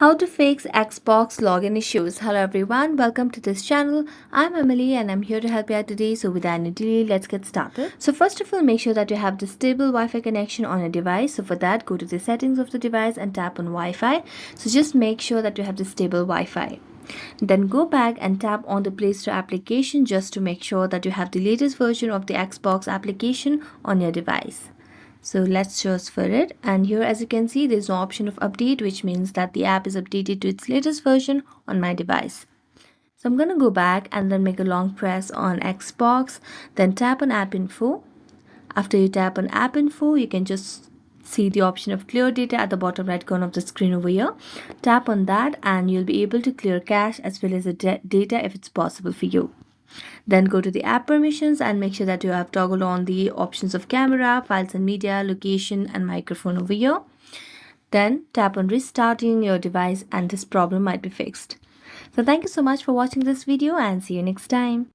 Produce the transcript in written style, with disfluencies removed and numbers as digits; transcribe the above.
How to fix Xbox login issues. Hello everyone, welcome to this channel. I'm Emily and I'm here to help you out today. So without any delay, let's get started. So first of all, make sure that you have the stable Wi-Fi connection on your device. So for that, go to the settings of the device and tap on Wi-Fi. So just make sure that you have the stable Wi-Fi. Then go back and tap on the Play Store application just to make sure that you have the latest version of the Xbox application on your device. So let's search for it, and here as you can see there's no option of update, which means that the app is updated to its latest version on my device. So I'm going to go back and then make a long press on Xbox, then tap on app info. After you tap on app info, you can just see the option of clear data at the bottom right corner of the screen over here. Tap on that and you'll be able to clear cache as well as the data if it's possible for you. Then go to the app permissions and make sure that you have toggled on the options of camera, files and media, location and microphone over here. Then tap on restarting your device and this problem might be fixed. So thank you so much for watching this video and see you next time.